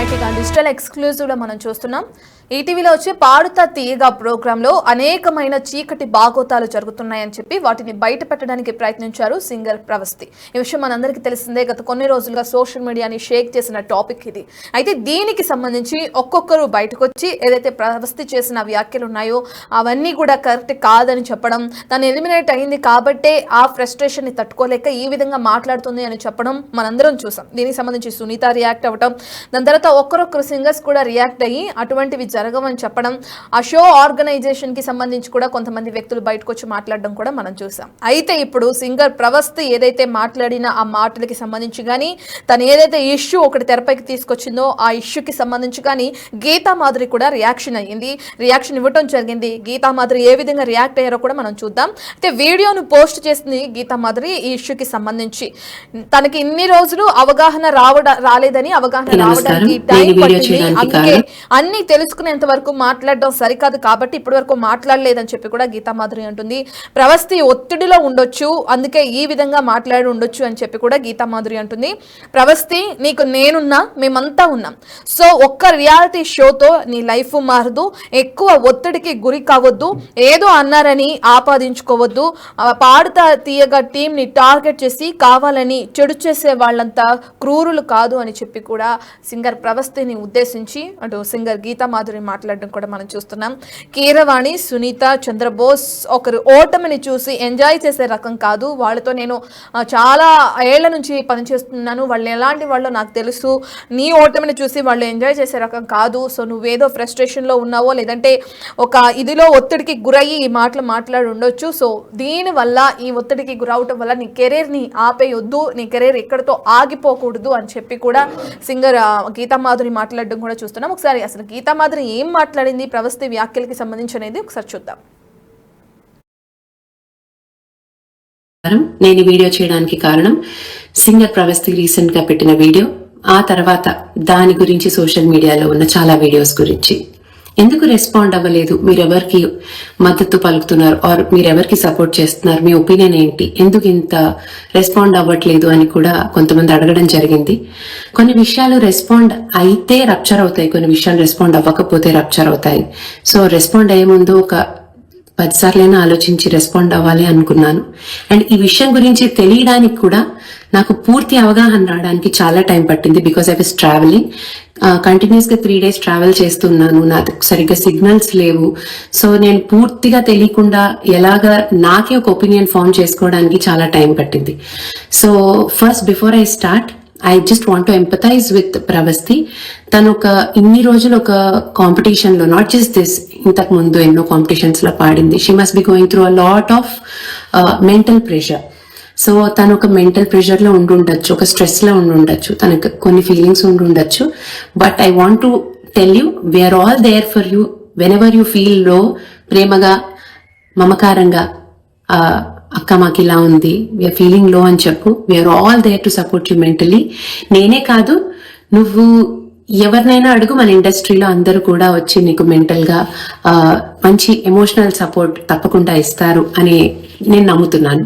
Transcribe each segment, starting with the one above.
అయితే digital exclusive లో మనం చూస్తున్నాం. ఈటీవీలో వచ్చే పాడుతా తీయగా ప్రోగ్రామ్ లో అనేకమైన చీకటి బాగోతాలు జరుగుతున్నాయని చెప్పి వాటిని బయట పెట్టడానికి ప్రయత్నించారు సింగర్ ప్రవస్తి. ఈ విషయం మనందరికీ తెలిసిందే. గత కొన్ని రోజులుగా సోషల్ మీడియాని షేక్ చేసిన టాపిక్ ఇది. అయితే దీనికి సంబంధించి ఒక్కొక్కరు బయటకు వచ్చి ఏదైతే ప్రవస్తి చేసిన వ్యాఖ్యలు ఉన్నాయో అవన్నీ కూడా కరెక్ట్ కాదని చెప్పడం, తను ఎలిమినేట్ అయింది కాబట్టే ఆ ఫ్రస్ట్రేషన్ ని తట్టుకోలేక ఈ విధంగా మాట్లాడుతుంది అని చెప్పడం మనందరం చూసాం. దీనికి సంబంధించి సునీత రియాక్ట్ అవ్వడం, దాని తర్వాత ఒక్కరొక్కరు సింగర్స్ కూడా రియాక్ట్ అయ్యి అటువంటివి జరగవని చెప్పడం, ఆ షో ఆర్గనైజేషన్ కి సంబంధించి కూడా కొంతమంది వ్యక్తులు బయటకు వచ్చి మాట్లాడడం కూడా మనం చూసాం. అయితే ఇప్పుడు సింగర్ ప్రవస్తి ఏదైతే మాట్లాడిన ఆ మాటలకి సంబంధించి కానీ, తను ఏదైతే ఇష్యూ ఒకటి తెరపైకి తీసుకొచ్చిందో ఆ ఇష్యూకి సంబంధించి కానీ గీతా మాధురి కూడా రియాక్షన్ ఇవ్వటం జరిగింది. గీతా మాధురి ఏ విధంగా రియాక్ట్ అయ్యారో కూడా మనం చూద్దాం. అయితే వీడియోను పోస్ట్ చేసింది గీతా మాధురి ఈ ఇష్యూకి సంబంధించి. తనకి ఇన్ని రోజులు అవగాహన రాలేదని, అవగాహన రావడానికి టైం పట్టింది, అందుకే అన్ని తెలుసుకునేంత వరకు మాట్లాడడం సరికాదు కాబట్టి ఇప్పటి వరకు మాట్లాడలేదని చెప్పి కూడా గీతా మాధురి అంటుంది. ప్రవస్తి ఒత్తిడిలో ఉండొచ్చు, అందుకే ఈ విధంగా మాట్లాడి ఉండొచ్చు అని చెప్పి కూడా గీతా మాధురి అంటుంది. ప్రవస్తి, నీకు నేనున్నా, మేమంతా ఉన్నాం. సో ఒక్క రియాలిటీ షోతో నీ లైఫ్ మారదు. ఎక్కువ ఒత్తిడికి గురి కావద్దు, ఏదో అన్నారని ఆపాదించుకోవద్దు. పాడుతా తీయగా టీం ని టార్గెట్ చేసి కావాలని చెడు చేసే వాళ్ళంతా క్రూరులు కాదు అని చెప్పి కూడా సింగర్ ప్రవస్తిని ఉద్దేశించి అటు సింగర్ గీతా మాధురి మాట్లాడడం కూడా మనం చూస్తున్నాం. కీరవాణి, సునీత, చంద్రబోస్ ఒకరు ఓటమిని చూసి ఎంజాయ్ చేసే రకం కాదు. వాళ్ళతో నేను చాలా ఏళ్ల నుంచి పనిచేస్తున్నాను, వాళ్ళు ఎలాంటి వాళ్ళో నాకు తెలుసు. నీ ఓటమిని చూసి వాళ్ళు ఎంజాయ్ చేసే రకం కాదు. సో నువ్వేదో ఫ్రస్ట్రేషన్లో ఉన్నావో, లేదంటే ఒక ఇదిలో ఒత్తిడికి గురయ్యి ఈ మాటలు మాట్లాడి ఉండొచ్చు. సో దీనివల్ల, ఈ ఒత్తిడికి గురవటం వల్ల నీ కెరీర్ని ఆపేయొద్దు, నీ కెరీర్ ఎక్కడితో ఆగిపోకూడదు అని చెప్పి కూడా సింగర్ గీతా మాధురి మాట్లాడడం కూడా చూస్తున్నాం. ఒకసారి అసలు గీతా మాధురి ఏం మాట్లాడింది ప్రవస్తి వ్యాఖ్యలకి సంబంధించి అనేది ఒకసారి చూద్దాం. నేను వీడియో చేయడానికి కారణం సింగర్ ప్రవస్తి రీసెంట్ గా పెట్టిన వీడియో, ఆ తర్వాత దాని గురించి సోషల్ మీడియాలో ఉన్న చాలా వీడియోస్ గురించి. ఎందుకు రెస్పాండ్ అవ్వలేదు, మీరెవరికి మద్దతు పలుకుతున్నారు, ఆర్ మీరెవరికి సపోర్ట్ చేస్తున్నారు, మీ ఒపీనియన్ ఏంటి, ఎందుకు ఇంత రెస్పాండ్ అవ్వట్లేదు అని కూడా కొంతమంది అడగడం జరిగింది. కొన్ని విషయాలు రెస్పాండ్ అయితే రప్చర్ అవుతాయి, కొన్ని విషయాలు రెస్పాండ్ అవ్వకపోతే రప్చర్ అవుతాయి. సో రెస్పాండ్ అయ్యే ముందు ఒక 10 సార్లైనా ఆలోచించి రెస్పాండ్ అవ్వాలి అనుకున్నాను. అండ్ ఈ విషయం గురించి తెలియడానికి కూడా నాకు పూర్తి అవగాహన రావడానికి చాలా టైం పట్టింది. Because I was travelling, continuous గా 3 days ట్రావెల్ చేస్తున్నాను, నాకు సరిగ్గా సిగ్నల్స్ లేవు. సో నేను పూర్తిగా తెలియకుండా ఎలాగా నాకే ఒక ఒపీనియన్ ఫామ్ చేసుకోవడానికి చాలా టైం పట్టింది. So first before I start, I just want to empathise with Pravasthi. తను ఇన్ని రోజులు ఒక కాంపిటీషన్ లో, నాట్ జస్ట్ దిస్, ఇంతకు ముందు ఎన్నో కాంపిటీషన్స్ లో పాడింది. She must be going through a lot of mental pressure. So తను ఒక మెంటల్ ప్రెషర్ లో ఉండుండొచ్చు, ఒక స్ట్రెస్ లో ఉండుండొచ్చు, తనకు కొన్ని ఫీలింగ్స్ ఉండుండొచ్చు. But I want to tell you, we're all there for you whenever you feel low. ప్రేమగా, మమకారంగా, అక్క మాకు ఇలా ఉంది, వీఆర్ ఫీలింగ్ లో అని చెప్పు. We're all there to support you mentally. నేనే కాదు, నువ్వు ఎవరినైనా అడుగు, మన ఇండస్ట్రీలో అందరూ కూడా వచ్చి నీకు మెంటల్ గా మంచి ఎమోషనల్ సపోర్ట్ తప్పకుండా ఇస్తారు అని నేను నమ్ముతున్నాను.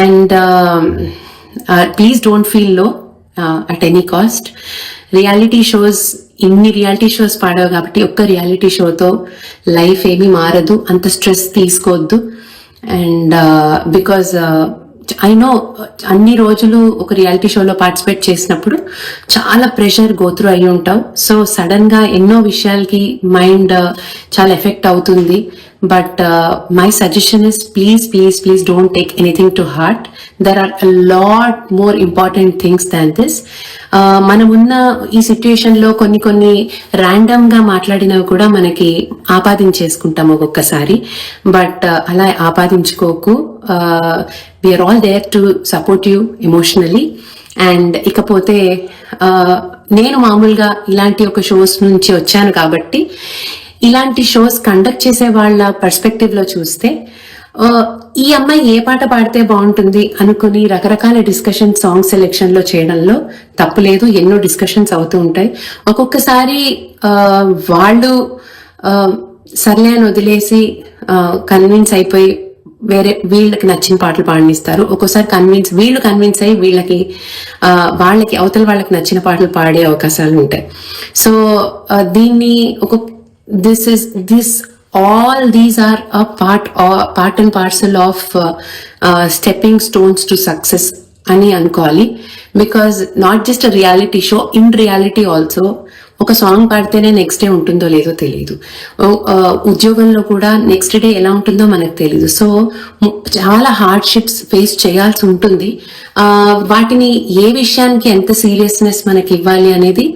అండ్ ప్లీజ్ డోంట్ ఫీల్ లో at any cost. Reality shows, ఇన్ని రియాలిటీ షోస్ పాడావు కాబట్టి ఒక్క రియాలిటీ షోతో లైఫ్ ఏమీ మారదు, అంత స్ట్రెస్ తీసుకోవద్దు. అండ్ బికాజ్ ఐ నో అన్ని రోజులు ఒక రియాలిటీ షోలో పార్టిసిపేట్ చేసినప్పుడు చాలా ప్రెషర్ గోత్రూ అయి ఉంటావు. సో సడన్ గా ఎన్నో విషయాలకి మైండ్ చాలా ఎఫెక్ట్ అవుతుంది. But my suggestion is please don't take anything to heart. There are a lot more important things than this. మనం ఉన్న ఈ సిచ్యుయేషన్ లో కొన్ని ర్యాండమ్ గా మాట్లాడినవి కూడా మనకి ఆపాదించేసుకుంటాం ఒక్కొక్కసారి. బట్ అలా ఆపాదించుకోకు. We're all there to support you emotionally. And ఇకపోతే నేను మామూలుగా ఇలాంటి ఒక షోస్ నుంచి వచ్చాను కాబట్టి, ఇలాంటి షోస్ కండక్ట్ చేసే వాళ్ళ పర్స్పెక్టివ్ లో చూస్తే, ఈ అమ్మాయి ఏ పాట పాడితే బాగుంటుంది అనుకుని రకరకాల డిస్కషన్ సాంగ్ సెలెక్షన్ లో చేయడంలో తప్పులేదు. ఎన్నో డిస్కషన్స్ అవుతూ ఉంటాయి. ఒక్కొక్కసారి వాళ్ళు సర్లే అని వదిలేసి కన్విన్స్ అయిపోయి వేరే వీళ్ళకి నచ్చిన పాటలు పాడనిస్తారు. ఒక్కోసారి వీళ్ళు కన్విన్స్ అయ్యి వాళ్ళకి అవతల వాళ్ళకి నచ్చిన పాటలు పాడే అవకాశాలు ఉంటాయి. సో దీన్ని all these are a part and parcel of stepping stones to success అని అనుకోవాలి. Because not just a reality show, in reality also ఒక సాంగ్ పాడితేనే నెక్స్ట్ డే ఉంటుందో లేదో తెలియదు. ఉద్యోగంలో కూడా నెక్స్ట్ డే ఎలా ఉంటుందో మనకు తెలియదు. సో చాలా హార్డ్షిప్స్ ఫేస్ చేయాల్సి ఉంటుంది. వాటిని ఏ విషయానికి ఎంత సీరియస్నెస్ మనకి ఇవ్వాలి అనేది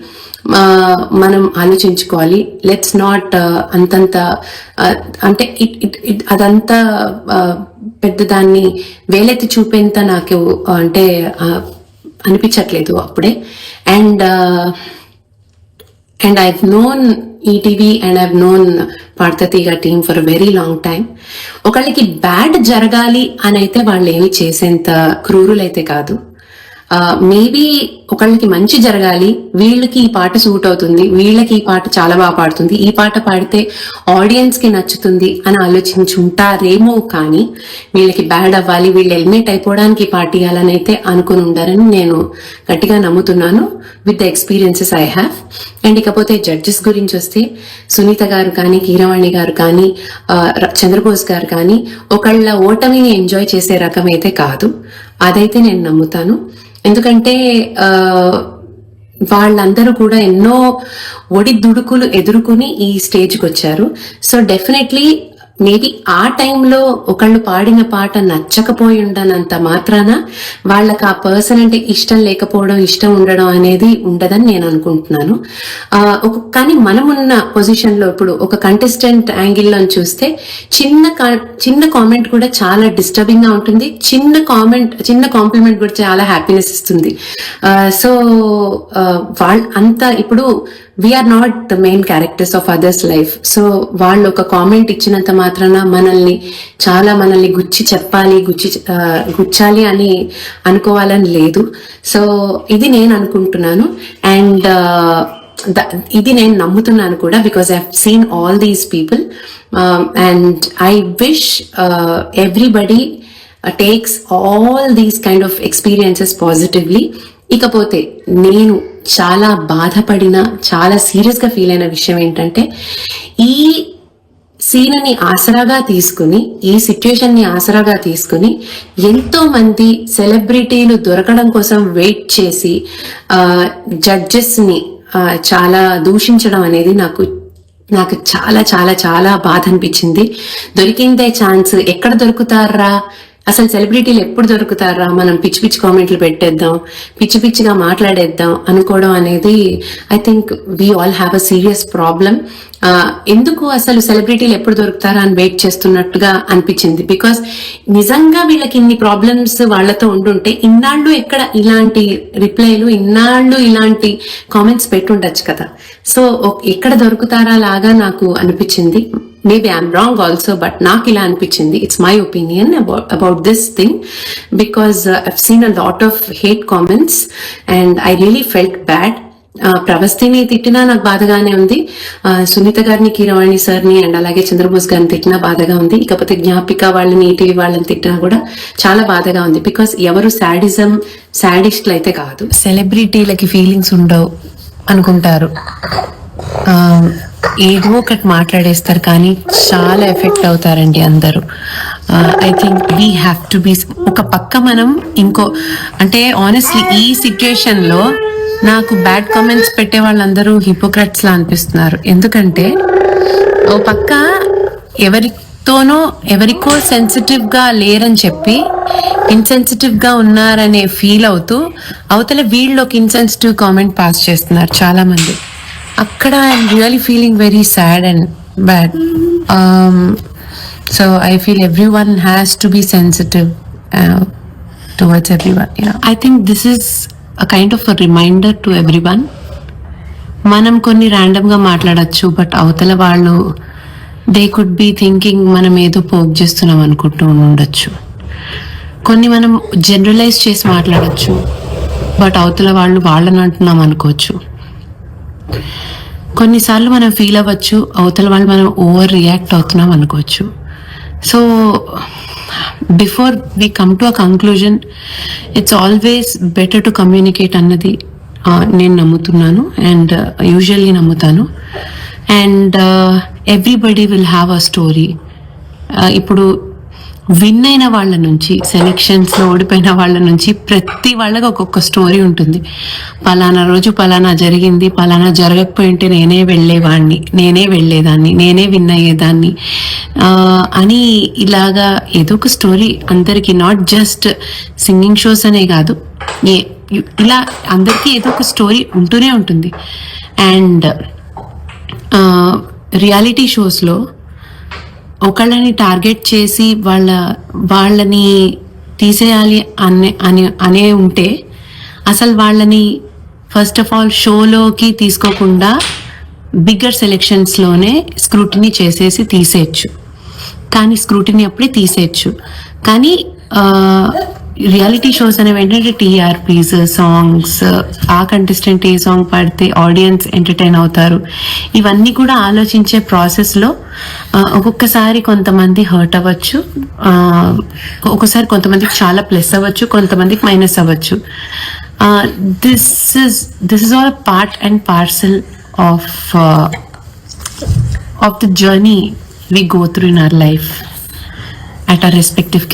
మనం ఆలోచించుకోవాలి. లెట్స్ నాట్ అంతంత అంటే అదంతా పెద్ద దాన్ని వేలెత్తి చూపేంత నాకు అంటే అనిపించట్లేదు అప్పుడే. And I've known ETV and I've known పాడతీగా team for very long time. ఒకళ్ళకి బ్యాడ్ జరగాలి అని అయితే వాళ్ళు ఏమి చేసేంత క్రూరులైతే కాదు. మేబీ ఒకళ్ళకి మంచి జరగాలి, వీళ్ళకి ఈ పాట సూట్ అవుతుంది, వీళ్ళకి ఈ పాట చాలా బాగా పాడుతుంది, ఈ పాట పాడితే ఆడియన్స్ కి నచ్చుతుంది అని ఆలోచించుంటారేమో. కానీ వీళ్ళకి బ్యాడ్ అవ్వాలి, వీళ్ళు ఎలిమినేట్ అయిపోవడానికి ఈ పాట ఇవ్వాలని అయితే అనుకుని ఉండారని నేను గట్టిగా నమ్ముతున్నాను with the experiences I have. And ఇకపోతే జడ్జెస్ గురించి వస్తే సునీత గారు కానీ, కీరవాణి గారు కానీ, చంద్రబోస్ గారు కానీ ఒకళ్ళ ఓటమిని ఎంజాయ్ చేసే రకం అయితే కాదు. అదైతే నేను నమ్ముతాను. ఎందుకంటే వాళ్ళందరూ కూడా ఎన్నో ఒడిదుడుకులు ఎదుర్కొని ఈ స్టేజ్కి వచ్చారు. సో డెఫినెట్లీ మేబీ ఆ టైంలో ఒకళ్ళు పాడిన పాట నచ్చకపోయి ఉండనంత మాత్రాన వాళ్ళకి ఆ పర్సన్ అంటే ఇష్టం లేకపోవడం, ఇష్టం ఉండడం అనేది ఉండదని నేను అనుకుంటున్నాను. కానీ మనమున్న పొజిషన్ లో ఇప్పుడు ఒక కంటెస్టెంట్ యాంగిల్లో చూస్తే చిన్న కామెంట్ కూడా చాలా డిస్టర్బింగ్ గా ఉంటుంది, చిన్న కాంప్లిమెంట్ కూడా చాలా హ్యాపీనెస్ ఇస్తుంది. సో అంతా ఇప్పుడు we're not the main characters of others life. So వాళ్ళు ఒక కామెంట్ ఇచ్చినంత మాత్రాన మనల్ని గుచ్చాలి అని అనుకోవాలని లేదు. సో ఇది నేను అనుకుంటున్నాను. అండ్ ఇది నేను నమ్ముతున్నాను కూడా, because I have seen all these people. And I wish everybody takes all these kind of experiences positively. ఇకపోతే నేను చాలా బాధపడిన, చాలా సీరియస్ గా ఫీల్ అయిన విషయం ఏంటంటే, ఈ సీన్ని ఆసరాగా తీసుకుని, ఈ సిచ్యుయేషన్ ని ఆసరాగా తీసుకుని ఎంతో మంది సెలబ్రిటీలు దొరకడం కోసం వెయిట్ చేసి జడ్జెస్ ని చాలా దూషించడం అనేది నాకు చాలా చాలా చాలా బాధ అనిపించింది. దొరికిందే ఛాన్స్, ఎక్కడ దొరుకుతారా అసలు సెలబ్రిటీలు ఎప్పుడు దొరుకుతారా, మనం పిచ్చి పిచ్చి కామెంట్లు పెట్టేద్దాం, పిచ్చి పిచ్చిగా మాట్లాడేద్దాం అనుకోవడం అనేది I think we all have a serious problem. ఎందుకు అసలు సెలబ్రిటీలు ఎప్పుడు దొరుకుతారా అని వెయిట్ చేస్తున్నట్టుగా అనిపించింది. బికాస్ నిజంగా వీళ్ళకి ఇన్ని ప్రాబ్లమ్స్ వాళ్లతో ఉండుంటే ఇన్నాళ్ళు ఎక్కడ ఇలాంటి రిప్లైలు, ఇన్నాళ్ళు ఇలాంటి కామెంట్స్ పెట్టుండొచ్చు కదా. సో ఎక్కడ దొరుకుతారా లాగా నాకు అనిపించింది. Maybe I'm wrong also, but నాకు ఇలా అనిపించింది. It's my opinion about this thing, because I've seen a lot of hate comments and I really felt bad. ప్రవస్తిని తిట్టినా నాకు బాధగానే ఉంది, సునీత గారిని, కీరవాణి సార్ని అండ్ అలాగే చంద్రబోస్ గారిని తిట్టినా బాధగా ఉంది. ఇకపోతే జ్ఞాపిక వాళ్ళని, ఈటీవీ వాళ్ళని తిట్టినా కూడా చాలా బాధగా ఉంది. బికాస్ ఎవరు సాడిస్ట్లు అయితే కాదు. సెలబ్రిటీలకి ఫీలింగ్స్ ఉండవు అనుకుంటారు, ఏదో ఒకటి మాట్లాడేస్తారు, కానీ చాలా ఎఫెక్ట్ అవుతారండి అందరూ. I think we have to be ఒక పక్క మనం అంటే ఆనెస్ట్లీ ఈ సిచ్యుయేషన్ లో నాకు బ్యాడ్ కామెంట్స్ పెట్టే వాళ్ళందరూ హిపోక్రట్స్ లా అనిపిస్తున్నారు. ఎందుకంటే ఓ పక్క ఎవరికో సెన్సిటివ్ గా లేరని చెప్పి ఇన్సెన్సిటివ్ గా ఉన్నారనే ఫీల్ అవుతూ అవతల వీళ్ళు ఒక ఇన్సెన్సిటివ్ కామెంట్ పాస్ చేస్తున్నారు చాలా మంది. అక్కడ I'm really feeling very sad and bad. So I feel everyone has to be sensitive towards everyone. I think this is a kind of a reminder to everyone. మనం కొన్ని random గా మాట్లాడచ్చు, but అవతల వాళ్ళు దే కుడ్ బి థింకింగ్ మనం ఏదో poke చేస్తున్నాం అనుకుంటూ ఉండొచ్చు. కొన్ని మనం జనరలైజ్ చేసి మాట్లాడచ్చు, బట్ అవతల వాళ్ళని అంటున్నాం అనుకోవచ్చు. కొన్నిసార్లు మనం ఫీల్ అవ్వచ్చు, అవతల వాళ్ళు మనం ఓవర్ రియాక్ట్ అవుతున్నాం అనుకోవచ్చు. So before we come to a conclusion it's always better to communicate అన్నది నేను నమ్ముతున్నాను అండ్ యూజువల్లీ నమ్ముతాను. And everybody will have a story. ఇప్పుడు విన్ అయిన వాళ్ళ నుంచి, సెలెక్షన్స్లో ఓడిపోయిన వాళ్ళ నుంచి ప్రతి వాళ్ళకి ఒక్కొక్క స్టోరీ ఉంటుంది. పలానా రోజు పలానా జరిగింది, పలానా జరగకపోయింటే నేనే వెళ్ళేవాడిని, నేనే వెళ్ళేదాన్ని, నేనే విన్ అయ్యేదాన్ని అని ఇలాగా ఏదో ఒక స్టోరీ అందరికీ, నాట్ జస్ట్ సింగింగ్ షోస్ అనే కాదు, ఇలా అందరికీ ఏదో ఒక స్టోరీ ఉంటూనే ఉంటుంది. అండ్ రియాలిటీ షోస్లో ఒకళ్ళని టార్గెట్ చేసి వాళ్ళని తీసేయాలి అనే ఉంటే అసలు వాళ్ళని ఫస్ట్ ఆఫ్ ఆల్ షోలోకి తీసుకోకుండా బిగ్గర్ సెలెక్షన్స్లోనే స్క్రూటినీ చేసేసి తీసేయచ్చు. కానీ స్క్రూటినీ అప్పుడే తీసేయచ్చు. కానీ రియాలిటీ షోస్ అనేవి ఏంటంటే టీఆర్పీస్, సాంగ్స్, ఆ కంటెస్టెంట్ ఏ సాంగ్ పాడితే ఆడియన్స్ ఎంటర్టైన్ అవుతారు, ఇవన్నీ కూడా ఆలోచించే ప్రాసెస్లో ఒక్కొక్కసారి కొంతమంది హర్ట్ అవ్వచ్చు, ఒక్కొక్కసారి కొంతమందికి చాలా ప్లస్ అవ్వచ్చు, కొంతమందికి మైనస్ అవ్వచ్చు. This is all part and parcel of the journey we go through in our life at our respective